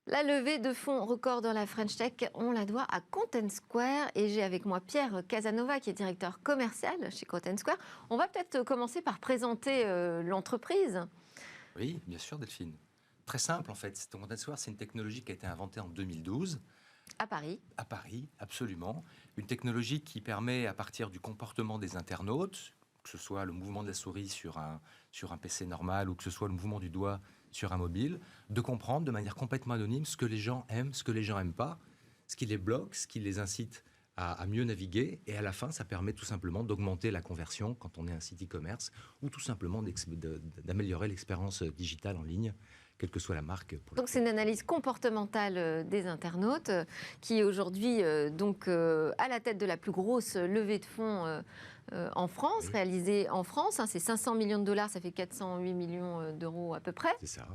La levée de fonds record dans la French Tech, on la doit à Content Square et j'ai avec moi Pierre Casanova qui est directeur commercial chez Content Square. On va peut-être commencer par présenter l'entreprise. Oui, bien sûr Delphine. Très simple en fait. Content Square, c'est une technologie qui a été inventée en 2012. À Paris. À Paris, absolument. Une technologie qui permet, à partir du comportement des internautes, que ce soit le mouvement de la souris sur un PC normal ou que ce soit le mouvement du doigt sur un mobile, de comprendre de manière complètement anonyme ce que les gens aiment, ce que les gens n'aiment pas, ce qui les bloque, ce qui les incite à mieux naviguer. Et à la fin, ça permet tout simplement d'augmenter la conversion quand on est un site e-commerce ou tout simplement d'améliorer l'expérience digitale en ligne, quelle que soit la marque. Donc c'est une analyse comportementale des internautes qui est aujourd'hui à la tête de la plus grosse levée de fonds en France, Oui. réalisée en France. C'est 500 millions de dollars, ça fait 408 millions d'euros à peu près. C'est ça.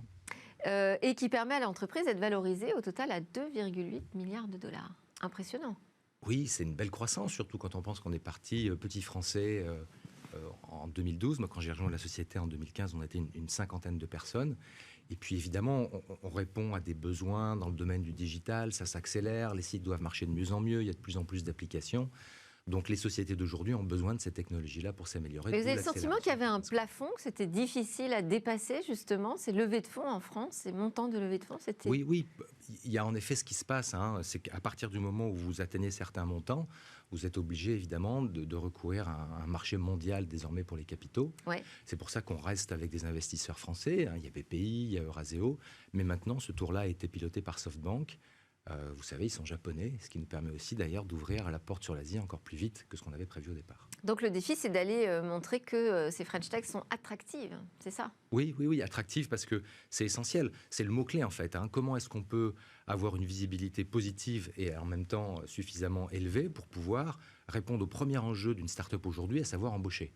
Et qui permet à l'entreprise d'être valorisée au total à 2,8 milliards de dollars. Impressionnant. Oui, c'est une belle croissance, surtout quand on pense qu'on est parti petit français en 2012. Moi, quand j'ai rejoint la société en 2015, on était une cinquantaine de personnes. Et puis évidemment, on répond à des besoins dans le domaine du digital, ça s'accélère, les sites doivent marcher de mieux en mieux, il y a de plus en plus d'applications. Donc les sociétés d'aujourd'hui ont besoin de ces technologies-là pour s'améliorer. Mais vous avez le sentiment qu'il y avait un plafond, que c'était difficile à dépasser justement, ces levées de fonds en France, ces montants de levées de fonds, c'était... Oui, il y a en effet ce qui se passe, c'est qu'à partir du moment où vous atteignez certains montants, vous êtes obligé évidemment de recourir à un marché mondial désormais pour les capitaux. Ouais. C'est pour ça qu'on reste avec des investisseurs français, il y a BPI, il y a Euraseo, mais maintenant ce tour-là a été piloté par SoftBank. Vous savez, ils sont japonais, ce qui nous permet aussi d'ailleurs d'ouvrir la porte sur l'Asie encore plus vite que ce qu'on avait prévu au départ. Donc le défi, c'est d'aller montrer que ces French Tech sont attractives, c'est ça? Oui, attractives parce que c'est essentiel. C'est le mot-clé en fait. Comment est-ce qu'on peut avoir une visibilité positive et en même temps suffisamment élevée pour pouvoir répondre au premier enjeu d'une start-up aujourd'hui, à savoir embaucher.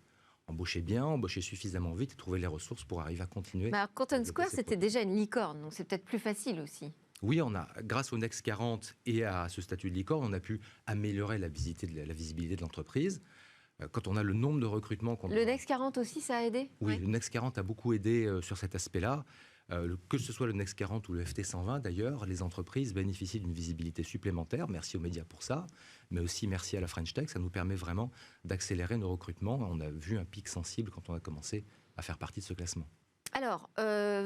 Embaucher bien, embaucher suffisamment vite et trouver les ressources pour arriver à continuer. Alors, Content Square, c'était déjà une licorne, donc c'est peut-être plus facile aussi. Oui, grâce au Next 40 et à ce statut de licorne, on a pu améliorer la visibilité de l'entreprise. Quand on a le nombre de recrutements... Le Next 40 aussi, ça a aidé? Oui, le Next 40 a beaucoup aidé sur cet aspect-là. Que ce soit le Next 40 ou le FT 120 d'ailleurs, les entreprises bénéficient d'une visibilité supplémentaire. Merci aux médias pour ça, mais aussi merci à la French Tech. Ça nous permet vraiment d'accélérer nos recrutements. On a vu un pic sensible quand on a commencé à faire partie de ce classement. Alors,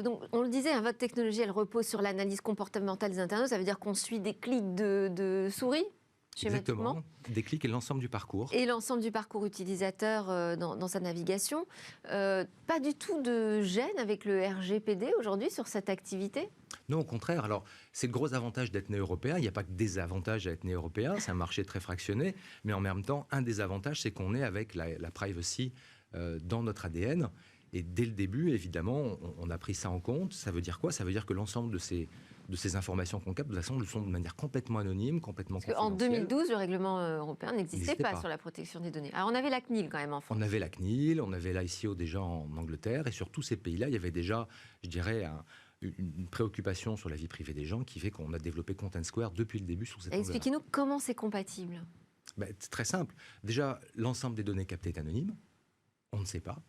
donc, on le disait, votre technologie, elle repose sur l'analyse comportementale des internautes. Ça veut dire qu'on suit des clics de souris, schématiquement. Exactement, des clics et l'ensemble du parcours. Et l'ensemble du parcours utilisateur dans sa navigation. Pas du tout de gêne avec le RGPD aujourd'hui sur cette activité? Non, au contraire. Alors, c'est le gros avantage d'être né européen. Il n'y a pas que des avantages à être né européen. C'est un marché très fractionné. Mais en même temps, un des avantages, c'est qu'on est avec la privacy dans notre ADN. Et dès le début, évidemment, on a pris ça en compte. Ça veut dire quoi? Ça veut dire que l'ensemble de ces informations qu'on capte, de toute façon, le sont de manière complètement anonyme, complètement confidentielle. En 2012, le règlement européen n'existait pas sur la protection des données. Alors, on avait la CNIL quand même en France. On avait la CNIL, on avait l'ICO déjà en Angleterre. Et sur tous ces pays-là, il y avait déjà, je dirais, une préoccupation sur la vie privée des gens qui fait qu'on a développé Content Square depuis le début sur cette angle-là. Expliquez-nous comment c'est compatible. C'est très simple. Déjà, l'ensemble des données captées est anonyme. On ne sait pas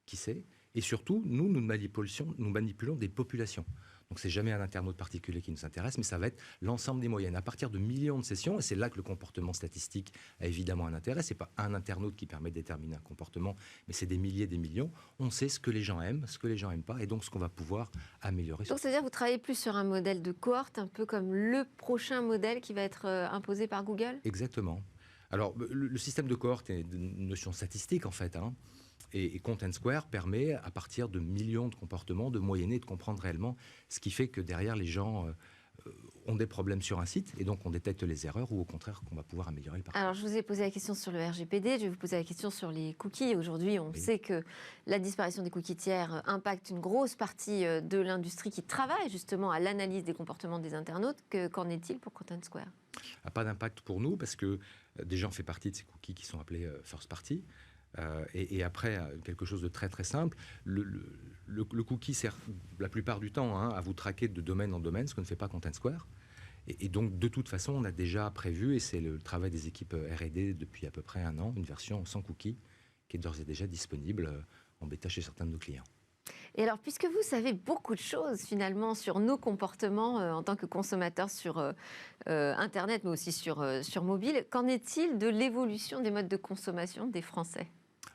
qui c'est. Et surtout, nous manipulons des populations. Donc, c'est jamais un internaute particulier qui nous intéresse, mais ça va être l'ensemble des moyennes. À partir de millions de sessions, et c'est là que le comportement statistique a évidemment un intérêt, c'est pas un internaute qui permet de déterminer un comportement, mais c'est des milliers, des millions. On sait ce que les gens aiment, ce que les gens n'aiment pas, et donc ce qu'on va pouvoir améliorer. Donc, c'est-à-dire que vous travaillez plus sur un modèle de cohorte, un peu comme le prochain modèle qui va être imposé par Google? Exactement. Alors, le système de cohorte est une notion statistique, en fait, Et Content Square permet, à partir de millions de comportements, de moyenner et de comprendre réellement ce qui fait que derrière, les gens ont des problèmes sur un site et donc on détecte les erreurs ou au contraire qu'on va pouvoir améliorer le parcours. Alors, je vous ai posé la question sur le RGPD, je vais vous poser la question sur les cookies. Aujourd'hui, on sait que la disparition des cookies tiers impacte une grosse partie de l'industrie qui travaille justement à l'analyse des comportements des internautes. Qu'en est-il pour Content Square? Pas d'impact pour nous parce que déjà on fait partie de ces cookies qui sont appelés first party. Et après, quelque chose de très très simple, le cookie sert la plupart du temps à vous traquer de domaine en domaine, ce que ne fait pas Content Square. Et donc, de toute façon, on a déjà prévu, et c'est le travail des équipes R&D depuis à peu près un an, une version sans cookie qui est d'ores et déjà disponible en bêta chez certains de nos clients. Et alors, puisque vous savez beaucoup de choses finalement sur nos comportements en tant que consommateurs sur Internet, mais aussi sur mobile, qu'en est-il de l'évolution des modes de consommation des Français ?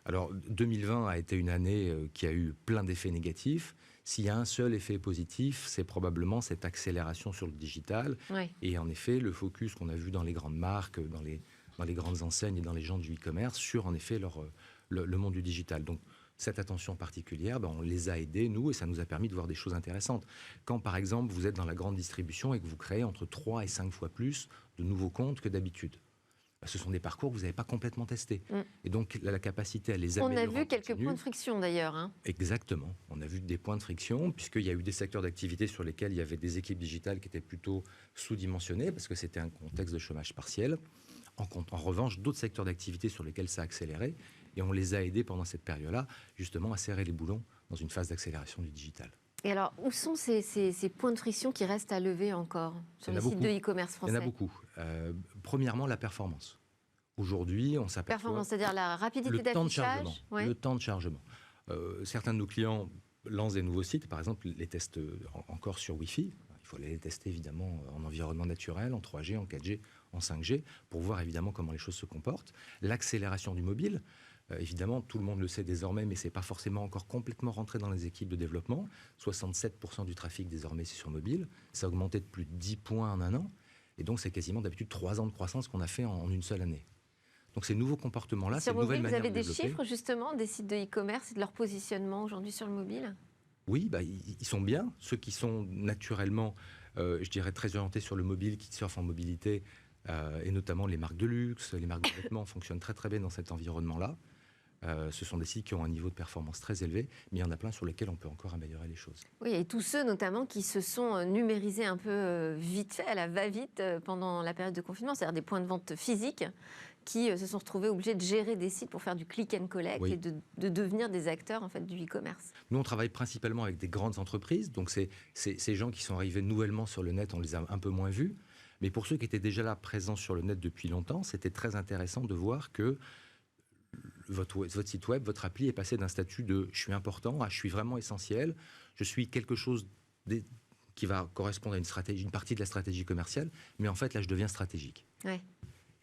Alors, 2020 a été une année qui a eu plein d'effets négatifs. S'il y a un seul effet positif, c'est probablement cette accélération sur le digital. Oui. Et en effet, le focus qu'on a vu dans les grandes marques, dans les grandes enseignes et dans les gens du e-commerce sur, en effet, le monde du digital. Donc, cette attention particulière, on les a aidés, nous, et ça nous a permis de voir des choses intéressantes. Quand, par exemple, vous êtes dans la grande distribution et que vous créez entre 3 et 5 fois plus de nouveaux comptes que d'habitude, ce sont des parcours que vous n'avez pas complètement testés. Et donc, la capacité à les améliorer. On a vu quelques points de friction, d'ailleurs. Exactement. On a vu des points de friction, puisqu'il y a eu des secteurs d'activité sur lesquels il y avait des équipes digitales qui étaient plutôt sous-dimensionnées, parce que c'était un contexte de chômage partiel. En revanche, d'autres secteurs d'activité sur lesquels ça a accéléré, et on les a aidés pendant cette période-là, justement, à serrer les boulons dans une phase d'accélération du digital. Et alors, où sont ces points de friction qui restent à lever encore sur les sites de e-commerce français ? Il y en a beaucoup. Premièrement, la performance. Aujourd'hui, on s'aperçoit... Performance, c'est-à-dire la rapidité d'affichage. Le temps de chargement. Certains de nos clients lancent des nouveaux sites, par exemple, les testent encore sur Wi-Fi. Il faut les tester, évidemment, en environnement naturel, en 3G, en 4G, en 5G, pour voir, évidemment, comment les choses se comportent. L'accélération du mobile. Évidemment, tout le monde le sait désormais, mais ce n'est pas forcément encore complètement rentré dans les équipes de développement. 67% du trafic, désormais, c'est sur mobile. Ça a augmenté de plus de 10 points en un an. Et donc, c'est quasiment d'habitude 3 ans de croissance qu'on a fait en une seule année. Donc, ces nouveaux comportements-là, ces nouvelles manières de développer... Vous avez des chiffres, justement, des sites de e-commerce et de leur positionnement aujourd'hui sur le mobile ? Oui, ils sont bien. Ceux qui sont naturellement, je dirais, très orientés sur le mobile, qui surfent en mobilité, et notamment les marques de luxe, les marques de vêtements fonctionnent très, très bien dans cet environnement-là. Ce sont des sites qui ont un niveau de performance très élevé, mais il y en a plein sur lesquels on peut encore améliorer les choses. Oui, et tous ceux notamment qui se sont numérisés un peu vite fait, à la va-vite, pendant la période de confinement, c'est-à-dire des points de vente physiques qui se sont retrouvés obligés de gérer des sites pour faire du click and collect et de devenir des acteurs en fait, du e-commerce. Nous, on travaille principalement avec des grandes entreprises, donc ces gens qui sont arrivés nouvellement sur le net, on les a un peu moins vus. Mais pour ceux qui étaient déjà là, présents sur le net depuis longtemps, c'était très intéressant de voir que votre site web, votre appli est passé d'un statut de « je suis important » à « je suis vraiment essentiel », je suis quelque chose qui va correspondre à une partie de la stratégie commerciale, mais en fait, là, je deviens stratégique. Ouais.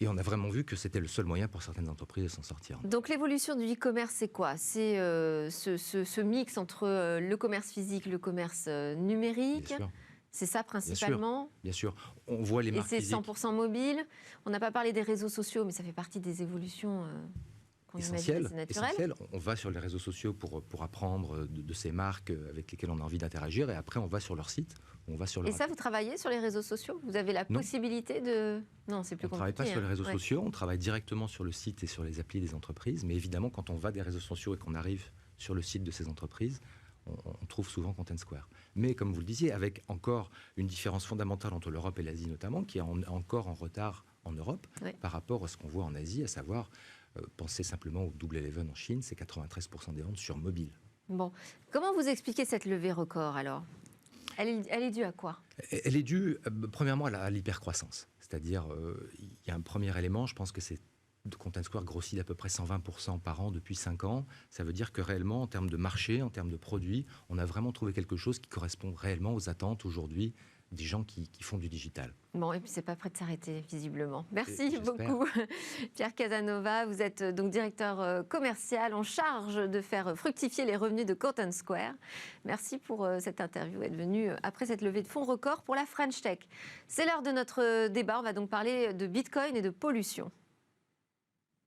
Et on a vraiment vu que c'était le seul moyen pour certaines entreprises de s'en sortir. Donc l'évolution du e-commerce, c'est quoi ? C'est ce mix entre le commerce physique, le commerce numérique. Bien sûr. C'est ça principalement. Bien sûr. On voit les marques physiques. Et c'est 100% mobile. On n'a pas parlé des réseaux sociaux, mais ça fait partie des évolutions qu'on imagine assez naturelles. On va sur les réseaux sociaux pour apprendre de ces marques avec lesquelles on a envie d'interagir. Et après, on va sur leur site. Et ça, vous travaillez sur les réseaux sociaux ? Vous avez la possibilité de... Non, c'est plus compliqué. On ne travaille pas sur les réseaux sociaux. On travaille directement sur le site et sur les applis des entreprises. Mais évidemment, quand on va des réseaux sociaux et qu'on arrive sur le site de ces entreprises, on trouve souvent Content Square. Mais comme vous le disiez, avec encore une différence fondamentale entre l'Europe et l'Asie notamment, qui est encore en retard en Europe par rapport à ce qu'on voit en Asie, à savoir, pensez simplement au Double Eleven en Chine, c'est 93% des ventes sur mobile. Bon. Comment vous expliquez cette levée record alors ? Elle est due à quoi ? Elle est due, premièrement, à l'hypercroissance. C'est-à-dire, il y a un premier élément, je pense que c'est Content Square grossit d'à peu près 120% par an depuis 5 ans. Ça veut dire que réellement, en termes de marché, en termes de produits, on a vraiment trouvé quelque chose qui correspond réellement aux attentes aujourd'hui des gens qui font du digital. Bon, et puis c'est pas prêt de s'arrêter, visiblement. Merci beaucoup. Pierre Casanova, vous êtes donc directeur commercial en charge de faire fructifier les revenus de Content Square. Merci pour cette interview, être venu après cette levée de fonds record pour la French Tech. C'est l'heure de notre débat, on va donc parler de Bitcoin et de pollution.